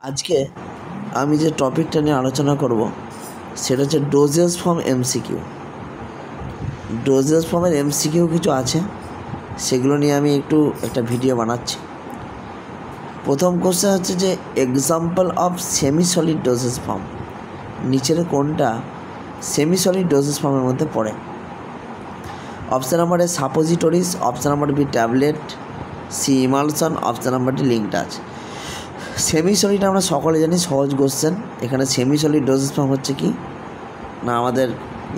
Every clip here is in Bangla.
আজকে আমি যে টপিকটা নিয়ে আলোচনা করব সেটা হচ্ছে ডোজেস ফর্ম এমসিকিউ। ডোজেস ফর্মের এমসিকিউ কিছু আছে, সেগুলো নিয়ে আমি একটা ভিডিও বানাচ্ছি। প্রথম কোশ্চেন হচ্ছে যে example of semi solid dosage form, নিচের কোনটা সেমি সলিড ডোজেস ফর্মের মধ্যে পড়ে? Option number a suppositories, option number b tablet, c emulsion, option number d linctus. Semi solid আমরা সকলে জানি, সহজ কোশ্চেন। এখানে সেমি সলিড ডোজেস ফর্ম হচ্ছে কি না, আমাদের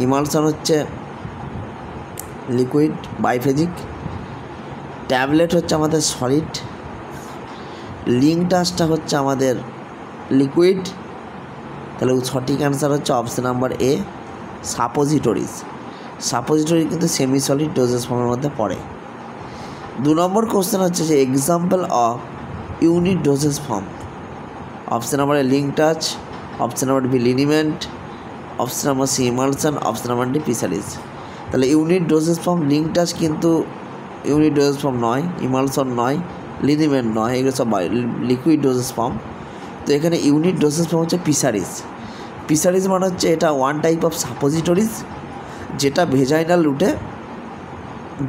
ইমালশন হচ্ছে লিকুইড বাইফেজিক, ট্যাবলেট হচ্ছে আমাদের সলিড, লিঙ্ক টাচটা হচ্ছে আমাদের লিকুইড। তাহলে সঠিক অ্যান্সার হচ্ছে option number a suppositories. Suppository কিন্তু সেমি সলিড ডোজেস ফর্মের মধ্যে পড়ে। 2 নম্বর কোশ্চেন হচ্ছে যে example of unit dosage form. Option number a linctus, option number b liniment, option number c emulsion, option number d pessaries. তাহলে unit dosage form linctus কিন্তু ইউনিট ডোজেস ফর্ম নয়, ইমালশন নয়, লিনিমেন্ট নয়, এগুলো সব লিকুইড ডোজেস ফর্ম। তো এখানে ইউনিট ডোজেস ফর্ম হচ্ছে ফিশারিজ। ফিশারিজ মানে হচ্ছে এটা ওয়ান টাইপ অফ সাপোজিটরিজ, যেটা ভেজাইনাল রুটে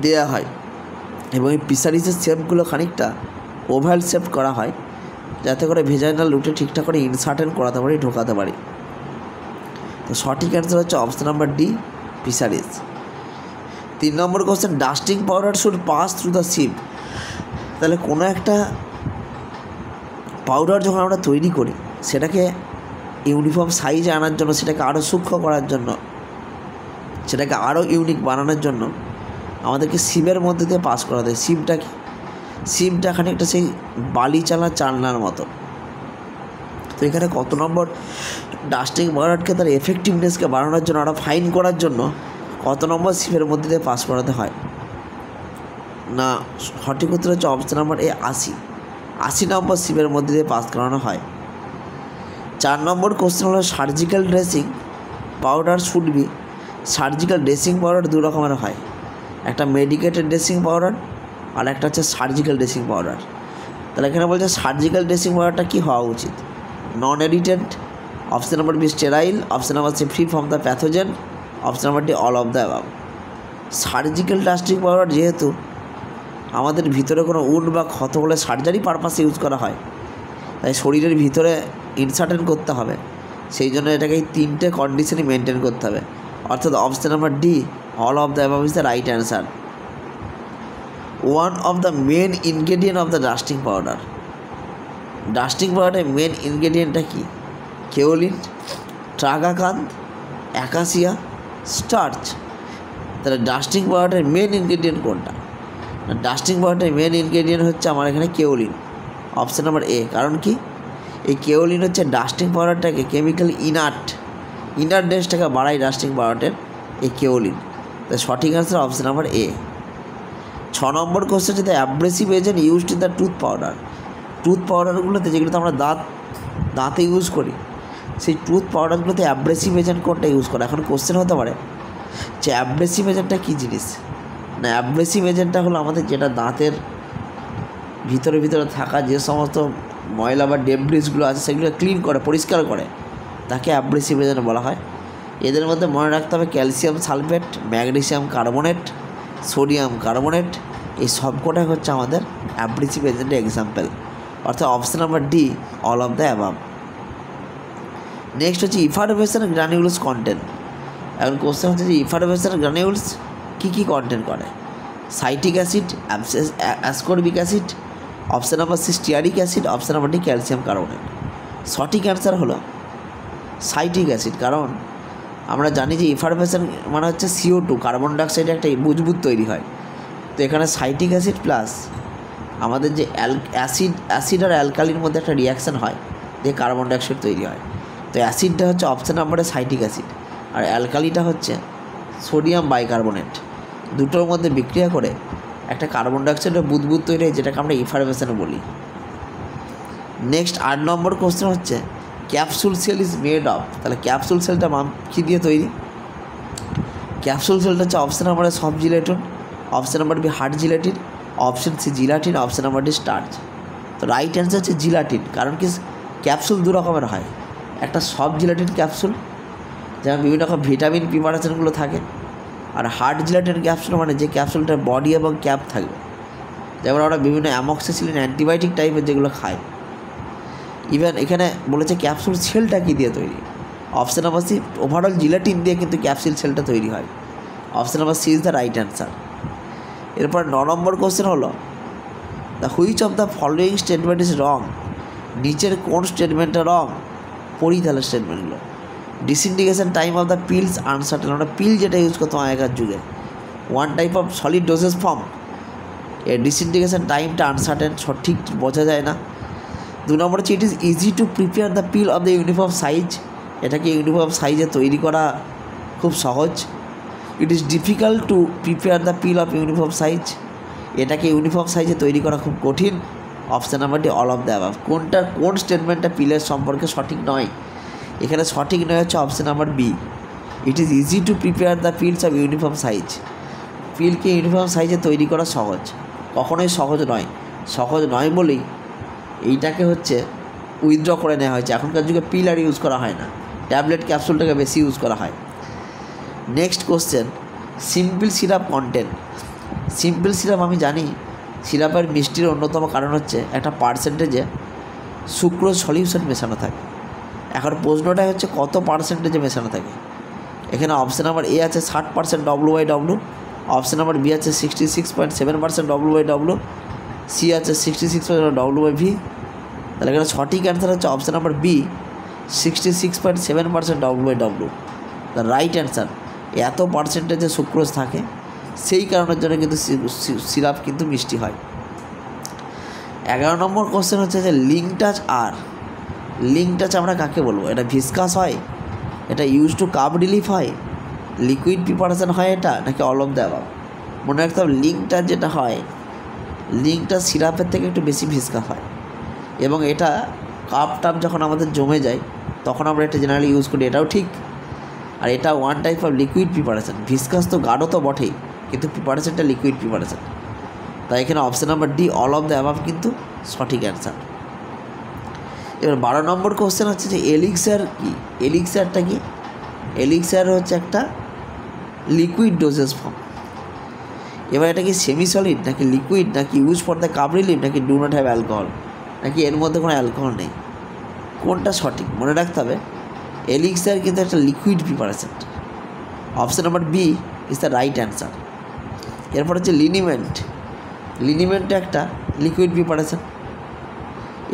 দেয়া হয়, এবং এই ফিশারিজের শেপগুলো খানিকটা ওভাল শেপ করা হয়, যাতে করে ভেজাইনাল রুটে ঠিকঠাক করে ইনসার্টেন করাতে পারি, ঢোকাতে পারি। তো সঠিক অ্যান্সার হচ্ছে option number d fisheries. 3 number question dusting powder should pass through the sheep. তাহলে কোনো একটা পাউডার যখন আমরা তৈরি করি, সেটাকে ইউনিফর্ম সাইজে আনার জন্য, সেটাকে আরও সূক্ষ্ম করার জন্য, সেটাকে আরও ইউনিক বানানোর জন্য আমাদেরকে সিপের মধ্যে দিয়ে পাস করাতে হয়। সিপটা কি? সিপটা খানিকটা সেই বালি চালা চালনার মতো। তো এখানে কত নম্বর ডাস্টিং পাউডারকে তার এফেক্টিভনেসকে বাড়ানোর জন্য, আরও ফাইন করার জন্য কত নম্বর সিপের মধ্যে দিয়ে পাস করাতে হয়? না, সঠিক উত্তর হচ্ছে অপশান নাম্বার এ 80 নম্বর সিপের মধ্যে দিয়ে পাস করানো হয়। 4 নম্বর কোশ্চেন হলো surgical dressing powder should be. Surgical dressing powder 2 রকমের হয়, একটা মেডিকেটেড ড্রেসিং পাউডার আর একটা হচ্ছে সার্জিক্যাল ড্রেসিং পাউডার। তাহলে এখানে বলছে সার্জিক্যাল ড্রেসিং পাউডারটা কী হওয়া উচিত? Non edited, option number b sterile, option number c free from the pathogen, option number D all of the above. Surgical dusting powder যেহেতু আমাদের ভিতরে কোনো উন্ড বা ক্ষত হলে সার্জারি পারপাসে ইউজ করা হয়, তাই শরীরের ভিতরে ইনসার্টেন করতে হবে, সেই জন্য এটাকে এই 3টে কন্ডিশনই মেনটেন করতে হবে। অর্থাৎ option number D all of the above is the right answer. One of the main ingredient of the dusting powder. Dusting পাউডারের মেন ইনগ্রেডিয়েন্টটা কি? Kaolin, tragacanth, acacia, starch. তাহলে ডাস্টিং পাউডারের মেন ইনগ্রেডিয়েন্ট কোনটা? ডাস্টিং পাউডারের মেন ইনগ্রেডিয়েন্ট হচ্ছে আমার এখানে কেওলিন, অপশান নাম্বার এ। কারণ কি? এই কেওলিন হচ্ছে ডাস্টিং পাউডারটাকে কেমিক্যালি ইনার্টনেসটাকে বাড়ায় ডাস্টিং পাউডারের এই কেওলিন। তাই সঠিক অ্যান্সার অপশান নাম্বার এ। 6 নম্বর কোশ্চেন হচ্ছে the abrasive agent used in the tooth powder. Tooth পাউডারগুলোতে যেগুলোতে আমরা দাঁতে ইউজ করি, সেই টুথ পাউডারগুলোতে অ্যাব্রেসিভ এজেন্ট কোনটা ইউজ করে? এখন কোশ্চেন হতে পারে যে অ্যাব্রেসিভ এজেন্টটা কী জিনিস? না, অ্যাব্রেসিভ এজেন্টটা হলো আমাদের যেটা দাঁতের ভিতরে থাকা যে সমস্ত ময়লা বা ডেব্রিসগুলো আছে, সেগুলো ক্লিন করে, পরিষ্কার করে, তাকে অ্যাব্রেসিভ এজেন্ট বলা হয়। এদের মধ্যে মনে রাখতে হবে calcium sulphate, magnesium carbonate, sodium carbonate, এই সবকটাই হচ্ছে আমাদের অ্যাব্রেসিভ এজেন্টের এক্সাম্পল। অর্থাৎ option number D all of the above. Next হচ্ছে ইফারভেসেন্ট গ্রানিউলস কন্টেন্ট। এখন কোশ্চেন হচ্ছে যে ইফারভেসেন্ট গ্রানিউলস কী কন্টেন্ট করে? Citric acid, ascorbic acid, option number C stearic acid, option number D calcium carbonate. সঠিক অ্যান্সার হলো সাইট্রিক অ্যাসিড। কারণ আমরা জানি যে ইফারভেসেন্ট মানে হচ্ছে CO2, কার্বন ডাইঅক্সাইডে একটা বুদবুদ তৈরি হয়। তো এখানে সাইট্রিক অ্যাসিড প্লাস আমাদের যে অ্যাসিড আর অ্যালকালির মধ্যে একটা রিয়াকশান হয়, দিয়ে কার্বন ডাইঅক্সাইড তৈরি হয়। তো অ্যাসিডটা হচ্ছে অপশান নাম্বারে সাইট্রিক অ্যাসিড, আর অ্যালকালিটা হচ্ছে সোডিয়াম বাইকার্বনেট। দুটোর মধ্যে বিক্রিয়া করে একটা কার্বন ডাইঅক্সাইডের বুদবুদ তৈরি হয়, যেটাকে আমরা ইফারভেসেন্ট বলি। নেক্সট 8 নম্বর কোশ্চেন হচ্ছে capsule shell is made of. তাহলে ক্যাপসুল সেলটা কী দিয়ে তৈরি? ক্যাপসুল সেলটা হচ্ছে option number A soft gelatin, option number B hard gelatin, option C gelatin, option number D starch. তো রাইট অ্যান্সার হচ্ছে জিলাটিন। কারণ কি? ক্যাপসুল দু রকমের হয়, একটা সফট জিলেটিন ক্যাপসুল যেমন বিভিন্ন রকম ভিটামিন প্রিপারেশনগুলো থাকে, আর হার্ড জিলেটিন ক্যাপসুল মানে যে ক্যাপসুলটার বডি এবং ক্যাপ থাকবে, যেমন আমরা বিভিন্ন অ্যামক্সিসিলিন অ্যান্টিবায়োটিক টাইপের যেগুলো খাই। ইভেন এখানে বলেছে ক্যাপসুল সেলটা কী দিয়ে তৈরি, option number c overall gelatin দিয়ে কিন্তু ক্যাপসুল সেলটা তৈরি হয়। Option number c is the right answer. এরপর 9 নম্বর কোশ্চেন হলো the which of the following statement is wrong, নিচের কোন স্টেটমেন্টটা রং, পড়ি তাহলে স্টেটমেন্টগুলো। Disintegration time of the pills uncertain, আমরা পিল যেটা ইউজ করতাম আগেকার যুগে, one type of solid dosage form, এর ডিসইন্টিগ্রেশন টাইমটা আনসার্টেন, সঠিক বোঝা যায় না। 2 নম্বর হচ্ছে ইট is easy to prepare the pin of the uniform size, এটাকে ইউনিফর্ম সাইজে তৈরি করা খুব সহজ। It is difficult to prepare the pin of uniform size, এটাকে ইউনিফর্ম সাইজে তৈরি করা খুব কঠিন। Option number D all of the above. কোন স্টেটমেন্টটা পিলের সম্পর্কে সঠিক নয়, এখানে সঠিক নয় হচ্ছে option number b, it is easy to prepare the pills of uniform size, পিলকে ইউনিফর্ম সাইজে তৈরি করা সহজ, কখনোই সহজ নয়। সহজ নয় বলেই এইটাকে হচ্ছে উইথড্র করে নেওয়া হয়েছে, এখনকার যুগে পিল আর ইউজ করা হয় না, ট্যাবলেট ক্যাপসুলটাকে বেশি ইউজ করা হয়। Next question, simple syrup content. Simple syrup আমি জানি সিরাপের মিষ্টির অন্যতম কারণ হচ্ছে একটা পার্সেন্টেজে সুক্রোজ সলিউশন মেশানো থাকে। এখন প্রশ্নটা হচ্ছে কত পার্সেন্টেজে মেশানো থাকে। এখানে অপশান নাম্বার এ আছে 60% W/W, অপশান নাম্বার বি আছে 66.7% W/W, সি আছে 66% W/V। তাহলে এখানে সঠিক অ্যান্সার হচ্ছে option number B 66.7% W/W, the right answer. এত পার্সেন্টেজে সুক্রোজ থাকে, সেই কারণের জন্য কিন্তু সিরাপ কিন্তু মিষ্টি হয়। 11 নম্বর কোশ্চেন হচ্ছে যে লিঙ্ক টাচ আর, লিঙ্ক টাচ আমরা কাকে বলবো, এটা ভিসকাস হয়, এটা ইউজ টু কাপ রিলিফ হয়, লিকুইড প্রিপারেশন হয় এটা, নাকি অল অফ দ্য অ্যাবাভ। মনে রাখতে হবে লিঙ্ক টাচ যেটা হয়, লিঙ্ক টাচ সিরাপের থেকে একটু বেশি ভিসকাস হয়, এবং এটা কাপ টাপ যখন আমাদের জমে যায় তখন আমরা এটা জেনারেলি ইউজ করি, এটাও ঠিক। আর এটা one type of liquid preparation, viscous তো গাঢ় তো বটেই, কিন্তু প্রিপারেশনটা লিকুইড প্রিপারেশন। তাই এখানে option number D all of the above কিন্তু সঠিক অ্যান্সার। এবার 12 নম্বর কোশ্চেন হচ্ছে যে এলিক্সার কি, এলিক্সারটা কি, এলিক্সার হচ্ছে একটা লিকুইড ডোজেস ফর্ম। এবার এটা কি সেমি সলিড নাকি লিকুইড, নাকি use for the cup relief, নাকি ডু নট হ্যাভ অ্যালকোহল, নাকি এর মধ্যে কোনো অ্যালকোহল নেই, কোনটা সঠিক মনে রাখতে হবে। এলিক্সার কিন্তু একটা liquid preparation, option number B is the right answer. এরপর হচ্ছে লিনিমেন্ট, লিনিমেন্টটা একটা লিকুইড প্রিপারেশন,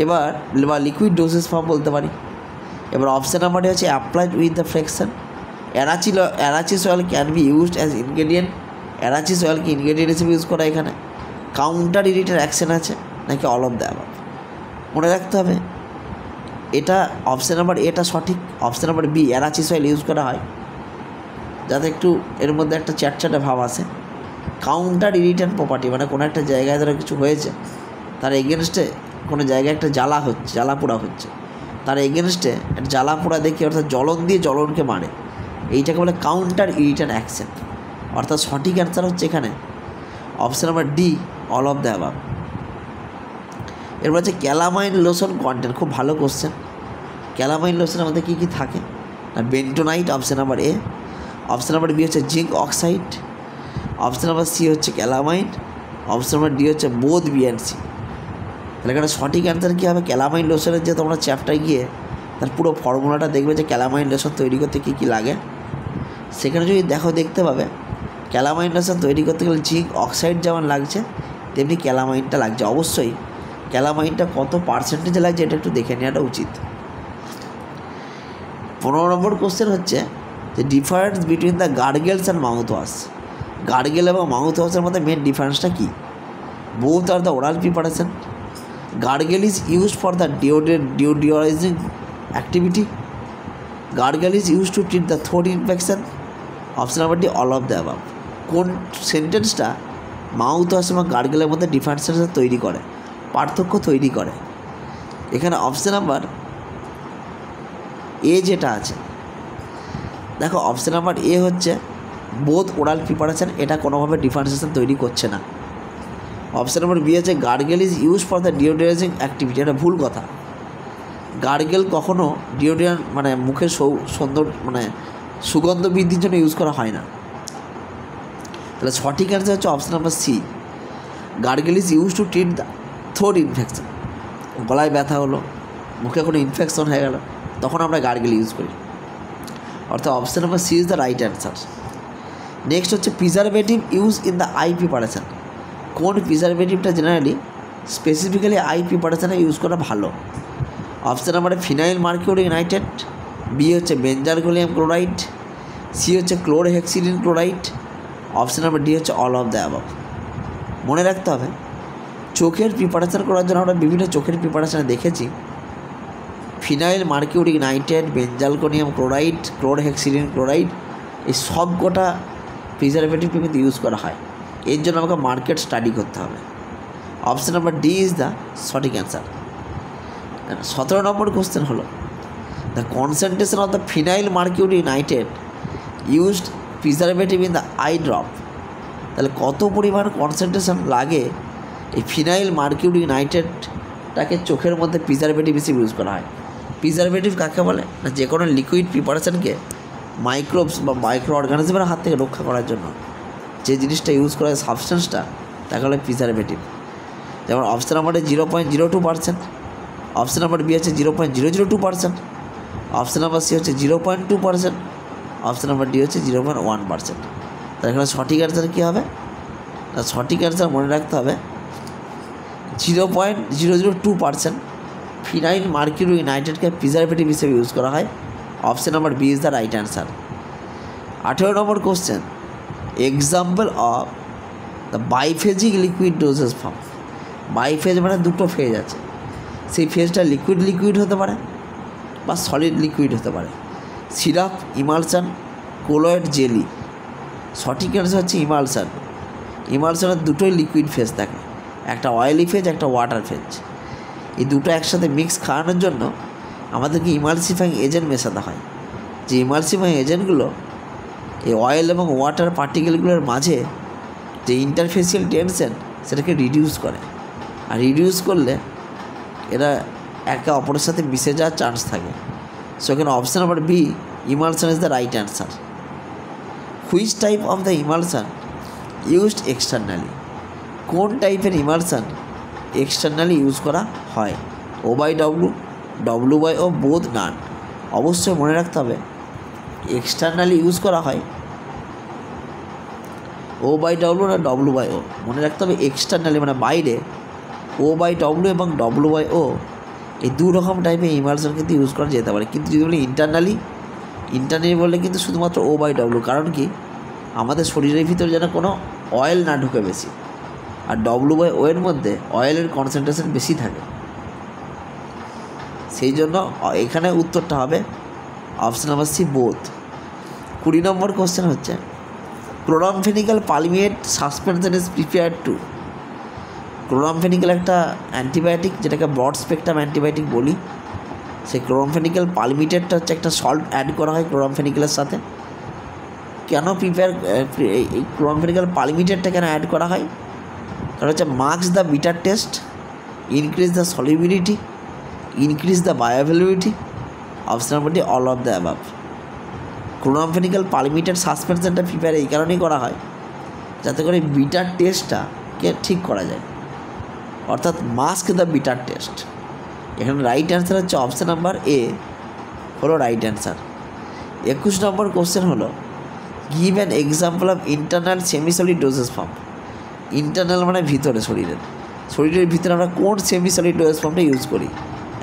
এবার বা লিকুইড ডোজেস ফর্ম বলতে পারি। এবার অপশান নাম্বারটি হচ্ছে applied with the fraction. Arachis oil can be used as ingredient, arachis অয়েলকে ইনগ্রেডিয়েন্ট হিসেবে ইউজ করা এখানে। কাউন্টার ইরিটের অ্যাকশন আছে, নাকি অল অফ দ্য অ্যাবাভ। মনে রাখতে হবে এটা অপশান নাম্বার এটা সঠিক, option number b arachis oil use করা হয় যাতে একটু এর মধ্যে একটা চ্যাটচ্যাটে ভাব আসে। কাউন্টার ইরিটেন্ট প্রপার্টি মানে কোনো একটা জায়গায় ধরো কিছু হয়েছে, তার এগেনস্টে কোনো জায়গায় একটা জ্বালা হচ্ছে, জ্বালা পোড়া হচ্ছে, তার এগেনস্টে একটা জ্বালা পোড়া দেখে অর্থাৎ জ্বলন দিয়ে জ্বলনকে মারে, এইটাকে বলে কাউন্টার ইরিটেন্ট অ্যাকশন। অর্থাৎ সঠিক অ্যান্সার হচ্ছে এখানে option number D all of the above. এরপর হচ্ছে ক্যালামাইন লোশন কন্টেন্ট, খুব ভালো কোশ্চেন। ক্যালামাইন লোশনের মধ্যে কী কী থাকে না, bentonite option number a, option number B হচ্ছে zinc oxide, option number c হচ্ছে ক্যালামাইন, অপশান নাম্বার ডি হচ্ছে বোথ বি অ্যান্ড সি। তাহলে এখানে সঠিক অ্যান্সার কী হবে, ক্যালামাইন লোশনের যে তোমরা চ্যাপ্টারে গিয়ে তার পুরো ফর্মুলাটা দেখবে যে ক্যালামাইন লোশন তৈরি করতে কী কী লাগে, সেখানে যদি দেখতে পাবে ক্যালামাইন লোশন তৈরি করতে গেলে জিঙ্ক অক্সাইড যেমন লাগছে তেমনি ক্যালামাইনটা লাগছে। অবশ্যই ক্যালামাইনটা কত পার্সেন্টেজে লাগছে এটা একটু দেখে নেওয়াটা উচিত। 15 নম্বর কোশ্চেন হচ্ছে যে difference between the gargles and mouthwash. Gargle এবং মাউথ ওয়াশের মধ্যে মেন ডিফারেন্সটা কী? Both are the oral preparation. Gargle is used for the deodorising activity. Gargle is use to treat the throat infection. Option number D all of the above. কোন সেন্টেন্সটা মাউথ ওয়াশ এবং গার্গেলের মধ্যে ডিফারেন্সিয়েশন তৈরি করে, পার্থক্য তৈরি করে? এখানে অপশন নাম্বার এ যেটা আছে, দেখো অপশন নাম্বার এ হচ্ছে বোথ ওরাল প্রিপারেশন, এটা কোনোভাবে ডিফারেন্সিয়েশন তৈরি করছে না। অপশন নাম্বার বি আছে gargle is use for the deodorising activity, এটা ভুল কথা। গার্গেল কখনো ডিওড্রেন্ট মানে মুখের সৌন্দর্য মানে সুগন্ধ বৃদ্ধির জন্য ইউজ করা হয় না। তাহলে সঠিক অ্যান্সার হচ্ছে option number C, gargle is use to treat the throat infection. গলায় ব্যথা হলো, মুখে কোনো ইনফেকশন হয়ে গেল, তখন আমরা গার্গেল ইউজ করি। অর্থাৎ option number c is the right answer. Next হচ্ছে preservative use in the eye preparation. কোন প্রিজারভেটিভটা জেনারেলি স্পেসিফিক্যালি আই প্রিপারেশানে ইউজ করা ভালো? Option number phenyl mercuric nitrate, b হচ্ছে বেঞ্জালকোলিয়াম ক্লোরাইড, সি হচ্ছে chlorhexidine chloride, option number D হচ্ছে অল অফ দ্য অ্যাবভ। মনে রাখতে হবে চোখের প্রিপারেশান করার জন্য আমরা বিভিন্ন চোখের প্রিপারেশানে দেখেছি phenyl mercuric nitrate, benzalkonium chloride, chlorhexidine chloride, এই সব গোটা প্রিজারভেটিভ কিন্তু ইউজ করা হয়। এর জন্য আমাকে মার্কেট স্টাডি করতে হবে। Option number D is the সঠিক অ্যান্সার। 17 নম্বর কোশ্চেন হলো the concentration of the phenyl mercuric nitrate used preservative in the I drop. তাহলে কত পরিমাণ কনসেন্ট্রেশন লাগে এই ফিনাইল মার্কিউরিক নাইট্রেটটাকে চোখের মধ্যে প্রিজারভেটিভ হিসেবে ইউজ করা হয়? প্রিজারভেটিভ কাকে বলে না, যে কোনো লিকুইড প্রিপারেশনকে মাইক্রোবস বা মাইক্রো অর্গানিজমের হাত থেকে রক্ষা করার জন্য যে জিনিসটা ইউজ করা হয় সাবস্টেন্সটা, তাকে বলে প্রিজারভেটিভ। যেমন অপশান নাম্বারে 0.02%, অপশান নাম্বার বি হচ্ছে 0.002%, অপশান নাম্বার সি হচ্ছে 0.2%, অপশান নাম্বার ডি হচ্ছে 0.1%। তার এখানে সঠিক অ্যান্সার কী হবে? সঠিক অ্যান্সার মনে রাখতে হবে 0.002% ফিনাইল মার্কিউরিক নাইট্রেটকে প্রিজারভেটিভ হিসেবে ইউজ করা হয়। Option number B is the right answer. 18 number question, example of the biphasic liquid dosage form. Biphase মানে দুটো ফেজ আছে, সেই ফেজটা লিকুইড হতে পারে বা সলিড লিকুইড হতে পারে। Syrup, emulsion, colloid, jelly. সঠিক অ্যান্সার হচ্ছে ইমালশন। ইমালশনের দুটোই লিকুইড ফেজ থাকে, একটা অয়েলি ফেজ, একটা ওয়াটার ফেজ। এই দুটো একসাথে মিক্স খাওয়ানোর জন্য আমাদেরকে ইমালসিফাইং এজেন্ট মেশাতে হয়। যে ইমালসিফাইং এজেন্টগুলো এই অয়েল এবং ওয়াটার পার্টিকেলগুলোর মাঝে যে ইন্টারফেসিয়াল টেনশন সেটাকে রিডিউস করে, আর রিডিউস করলে এরা একে অপরের সাথে মিশে যাওয়ার চান্স থাকে। সো এখানে option number B, emulsion is the right answer. Which type of the emulsion used externally? কোন টাইপের ইমালশন এক্সটার্নালি ইউজ করা হয়? O by W, W by O, both, none. অবশ্যই মনে রাখতে হবে এক্সটার্নালি ইউজ করা হয় ও বাই ডব্লু না ডব্লু বাই ও। মনে রাখতে হবে এক্সটার্নালি মানে বাইরে ও বাই ডব্লু এবং ডব্লু বাই ও, এই দু রকম টাইপের ইমালশন কিন্তু ইউজ করা যেতে পারে। কিন্তু যদি বলি ইন্টারনালি বললে কিন্তু শুধুমাত্র ও বাই ডব্লু। কারণ কি, আমাদের শরীরের ভিতরে যেন কোনো অয়েল না ঢুকে বেশি, আর ডব্লু বাই ও এর মধ্যে অয়েলের কনসেন্ট্রেশন বেশি থাকে। সেই জন্য এখানে উত্তরটা হবে অপশান নাম্বার সি, বোথ। 20 নম্বর কোশ্চেন হচ্ছে ক্লোরামফেনিক্যাল পালমিয়েট সাসপেনশন ইজ প্রিপেয়ার্ড টু। ক্লোরামফেনিক্যাল একটা অ্যান্টিবায়োটিক, যেটাকে ব্রড স্পেকট্রাম অ্যান্টিবায়োটিক বলি। সেই ক্লোরামফেনিক্যাল পালমিটেটটা হচ্ছে একটা সল্ট অ্যাড করা হয় ক্লোরামফেনিক্যালের সাথে। কেন এই ক্লোরামফেনিক্যাল পালমিটেটটা কেন অ্যাড করা হয়? কারণ হচ্ছে masks the bitter taste, increase the solubility, increase the bioavailability. Option number D, all of the above. Chloramphenicol palmitate সাসপেনশনটা প্রিপেয়ার এই কারণেই করা হয় যাতে করে বিটার টেস্টটাকে ঠিক করা যায়, অর্থাৎ মাস্ক দ্য বিটার টেস্ট। এখানে রাইট অ্যান্সার হচ্ছে অপশান নাম্বার এ হলো রাইট অ্যান্সার। 21 নম্বর কোশ্চেন হলো give an example of internal semisolid dosage form. Internal মানে ভিতরে, শরীরের ভিতরে আমরা কোন সেমিসলিড ডোজেস ফর্মটা ইউজ করি?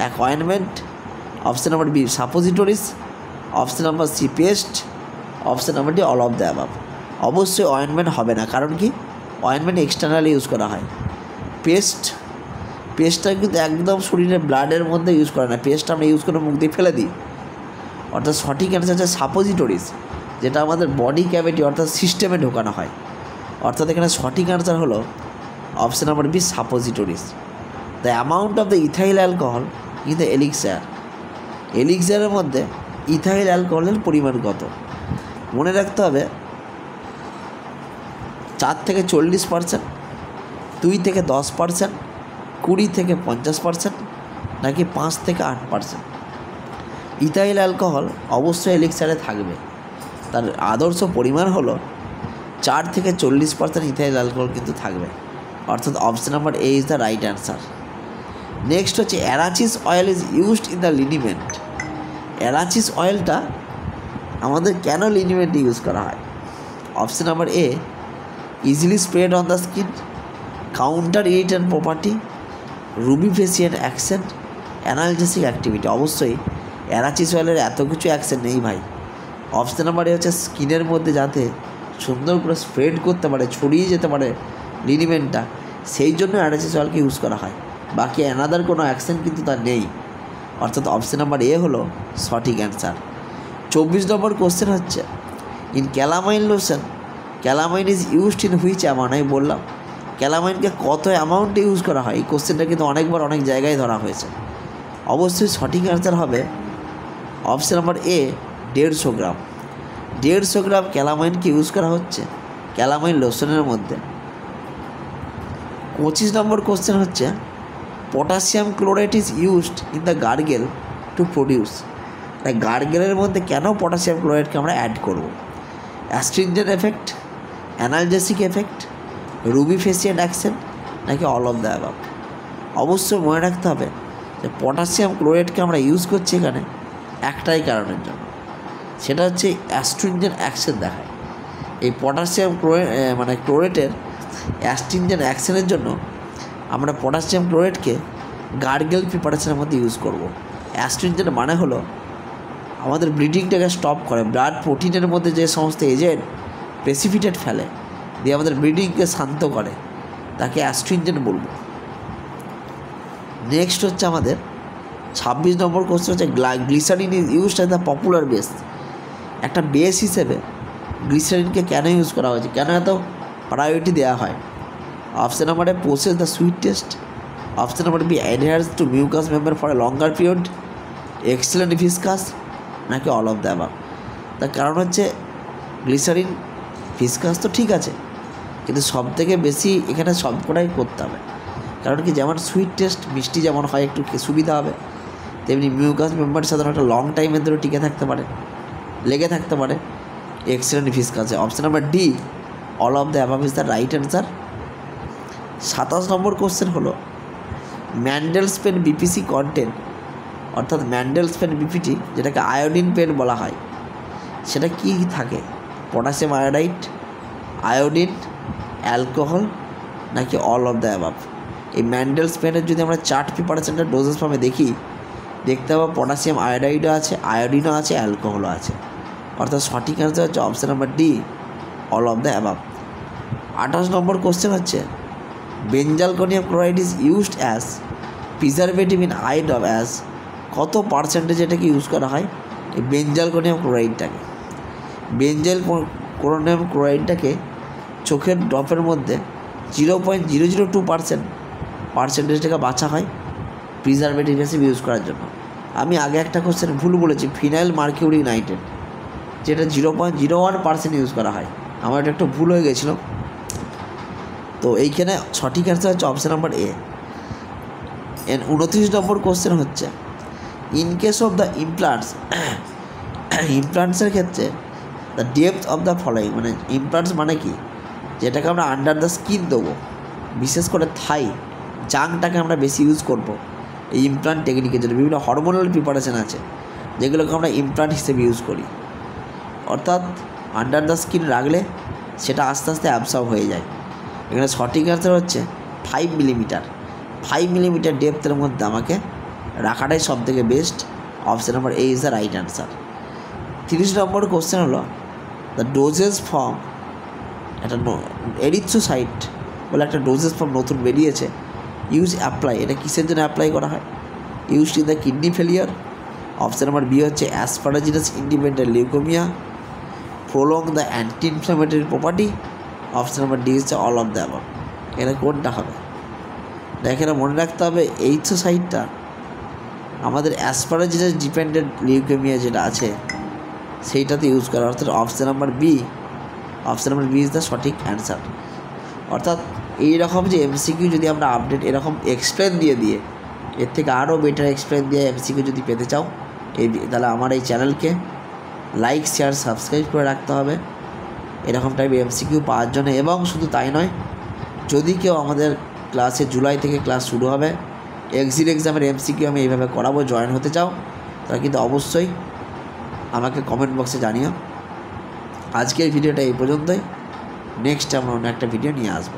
এক, ointment, option number B suppositories, option number C paste, option number D all of the above. অবশ্যই অয়েনমেন্ট হবে না, কারণ কি অয়েনমেন্ট এক্সটার্নালি ইউজ করা হয়। পেস্টটা কিন্তু একদম শরীরের ব্লাডের মধ্যে ইউজ করে না, পেস্ট আমরা ইউজ করে মুখ দিয়ে ফেলে দিই। অর্থাৎ সঠিক অ্যান্সার হচ্ছে সাপোজিটরিস, যেটা আমাদের বডি ক্যাভিটি অর্থাৎ সিস্টেমে ঢোকানো হয়। অর্থাৎ এখানে সঠিক অ্যান্সার হলো option number B suppositories. The amount of the ethyl alcohol in the এলিক্সারের মধ্যে ইথাইল অ্যালকোহলের পরিমাণ কত? মনে রাখতে হবে 4 থেকে 40%, 2 থেকে 10%, 20 থেকে 50%, নাকি 5 থেকে 8%? ইথাইল অ্যালকোহল অবশ্যই এলিক্সারে থাকবে, তার আদর্শ পরিমাণ হলো 4 থেকে 40% ইথাইল অ্যালকোহল কিন্তু থাকবে, অর্থাৎ option number A is the right answer. Next হচ্ছে arachis oil is used in the liniment. Arachis অয়েলটা আমাদের কেন লিনিমেন্টে ইউজ করা হয়? Option number A easily spread on the skin, counter irritant property, rubefacient action, analgesic activity. অবশ্যই অ্যারাচিস অয়েলের এত কিছু অ্যাকশন নেই ভাই। অপশন নাম্বার এ হচ্ছে স্কিনের মধ্যে যাতে সুন্দর করে স্প্রেড করতে পারে, ছড়িয়ে যেতে পারে লিনিমেন্টটা, সেই জন্য অ্যারাচিস অয়েলকে ইউজ করা হয়। বাকি অ্যানাদার কোনো অ্যাকশন কিন্তু তার নেই, অর্থাৎ অপশন নাম্বার এ হলো সঠিক অ্যান্সার। 24 নম্বর কোশ্চেন হচ্ছে in calamine lotion calamine is used in which amount. আমি বললাম ক্যালামাইনকে কত অ্যামাউন্টে ইউজ করা হয়, এই কোশ্চেনটা কিন্তু অনেকবার অনেক জায়গায় ধরা হয়েছে। অবশ্যই সঠিক অ্যান্সার হবে option number A 150 gram. 150 gram ক্যালামাইনকে ইউজ করা হচ্ছে ক্যালামাইন লোশনের মধ্যে। 25 নম্বর কোশ্চেন হচ্ছে potassium chloride is used in the gargle to produce. তাই গার্গেলের মধ্যে কেন পটাশিয়াম ক্লোরাইডকে আমরা অ্যাড করব? Astringent effect, analgesic effect, rubefacient action, নাকি অল অফ দ্য অ্যাবাভ? অবশ্যই মনে রাখতে হবে যে পটাশিয়াম ক্লোরাইডকে আমরা ইউজ করছি এখানে একটাই কারণের জন্য, সেটা হচ্ছে অ্যাস্ট্রিনজেন্ট অ্যাকশন দেখায়। এই পটাশিয়াম ক্লোরাইডের অ্যাস্ট্রিনজেন্ট অ্যাকশনের জন্য আমরা পটাশিয়াম ক্লোরাইডকে গার্গেল প্রিপারেশনের মধ্যে ইউজ করব। অ্যাস্ট্রিনজেন্ট মানে হলো আমাদের ব্লিডিংটাকে স্টপ করে, ব্লাড প্রোটিনের মধ্যে যে সমস্ত এজেন্ট প্রেসিপিটেট ফেলে দিয়ে আমাদের ব্লিডিংকে শান্ত করে, তাকে অ্যাস্ট্রিনজেন্ট বলবো। নেক্সট হচ্ছে আমাদের 26 নম্বর কোশ্চেন হচ্ছে glycerin is used as the popular base. একটা বেস হিসেবে গ্লিসারিনকে কেন ইউজ করা হয়েছে, কেন এত প্রায়োরিটি দেওয়া হয়? Option number A possess the sweet taste, option number B adheres to mucous membrane for a longer period, excellent viscous, নাকি অল অফ দ্য অ্যাবাভ? তার কারণ হচ্ছে গ্লিসারিন ভিসকাস তো ঠিক আছে, কিন্তু সব থেকে বেশি এখানে সবকটাই করতে হবে। কারণ কি, যেমন সুইট টেস্ট মিষ্টি যেমন হয় একটু সুবিধা হবে, তেমনি মিউকাস মেম্বার সাধারণত একটা লং টাইমের ধরে টিকে থাকতে পারে, লেগে থাকতে পারে। এক্সেলেন্ট ভিসকাসে option number D all of the above is the right answer. 27 number question হলো ম্যান্ডেলস পেন বিপিসি কন্টেন্ট, অর্থাৎ ম্যান্ডেলস পেন বিপিটি যেটাকে আয়োডিন পেন বলা হয়, সেটা কি থাকে? পটাশিয়াম আয়োডাইড, আয়োডিন, অ্যালকোহল, নাকি অল অফ দ্য অ্যাবাভ? এই ম্যান্ডেলস পেনের যদি আমরা চার্ট প্রিপারেশনটা ডোজেস ফর্মে দেখি, দেখতে পাবো পটাশিয়াম আয়োডাইডও আছে, আয়োডিনও আছে, অ্যালকোহলও আছে, অর্থাৎ সঠিক অ্যান্সার হচ্ছে option number D all of the above. 28 number question হচ্ছে benzalkonium chloride is used as preservative in eyed of as. কত পার্সেন্টেজ এটাকে ইউজ করা হয় এই বেঞ্জালকোনিয়াম ক্লোরাইডটাকে? বেঞ্জালকোনিয়াম ক্লোরাইডটাকে চোখের ড্রপের মধ্যে 0.002% বাছা হয় প্রিজারভেটিভ হিসেবে ইউজ করার জন্য। আমি আগে একটা কোশ্চেন ভুল বলেছি, ফিনাইল মার্কিউরিক নাইট্রেট, যেটা 0.01% ইউজ করা হয়, আমার এটা একটু ভুল হয়ে গেছিলো। তো এইখানে সঠিক অ্যান্সার হচ্ছে অপশান নাম্বার এ। 29 নম্বর কোশ্চেন হচ্ছে ইন কেস অফ দ্য ইমপ্লান্টসের ক্ষেত্রে the depth of the following, মানে ইমপ্লান্টস মানে কি, যেটাকে আমরা আন্ডার দ্য স্কিন দেবো, বিশেষ করে থাই জাংটাকে আমরা বেশি ইউজ করব এই ইমপ্লান্ট টেকনিকের জন্য। বিভিন্ন হরমোনাল প্রিপারেশান আছে যেগুলোকে আমরা ইমপ্লান্ট হিসেবে ইউজ করি, অর্থাৎ আন্ডার দ্য স্কিন রাখলে সেটা আস্তে আস্তে অ্যাবসর্ব হয়ে যায়। এখানে সঠিক অ্যান্সার হচ্ছে 5 মিলিমিটার। 5 মিলিমিটার ডেপথের মধ্যে আমাকে রাখাটাই সব থেকে best. Option number A is the right answer. 30 number question হলো দ্য ডোজেস ফর্ম, একটা এরিথ্রোসাইট বলে একটা ডোজেস ফর্ম নতুন বেরিয়েছে, ইউজ অ্যাপ্লাই, এটা কিসের জন্য অ্যাপ্লাই করা হয়? Use in the kidney failure. Option number B হচ্ছে asparaginase independent leukaemia, prolong the anti inflammatory property. Option number D হচ্ছে অল অফ দ্য অ্যাবাভ। এখানে কোনটা হবে? এখানে মনে রাখতে হবে এইথ্রোসাইটটা আমাদের অ্যাসপারাজিনাস ডিপেন্ডেন্ট লিউকেমিয়া যেটা আছে সেইটাতে ইউজ করা, অর্থাৎ option number B is the সঠিক অ্যান্সার। অর্থাৎ এইরকম যে এমসিকিউ যদি আমরা আপডেট এরকম এক্সপ্লেন দিয়ে এর থেকে আরও বেটার এক্সপ্লেন দিয়ে এমসিকিউ যদি পেতে চাও তাহলে আমার এই চ্যানেলকে লাইক শেয়ার সাবস্ক্রাইব করে রাখতে হবে এরকম টাইপের এমসিকিউ পাওয়ার জন্য। এবং শুধু তাই নয়, যদি কেউ আমাদের ক্লাসে জুলাই থেকে ক্লাস শুরু হবে, এক্সিট এক্সামের এমসিকিউ আমি এইভাবে করাবো, জয়েন হতে চাও তাহলে কিন্তু অবশ্যই আমাকে কমেন্ট বক্সে জানিও। আজকের ভিডিওটা এই পর্যন্তই, নেক্সট আমরা অন্য একটা ভিডিও নিয়ে আসবো।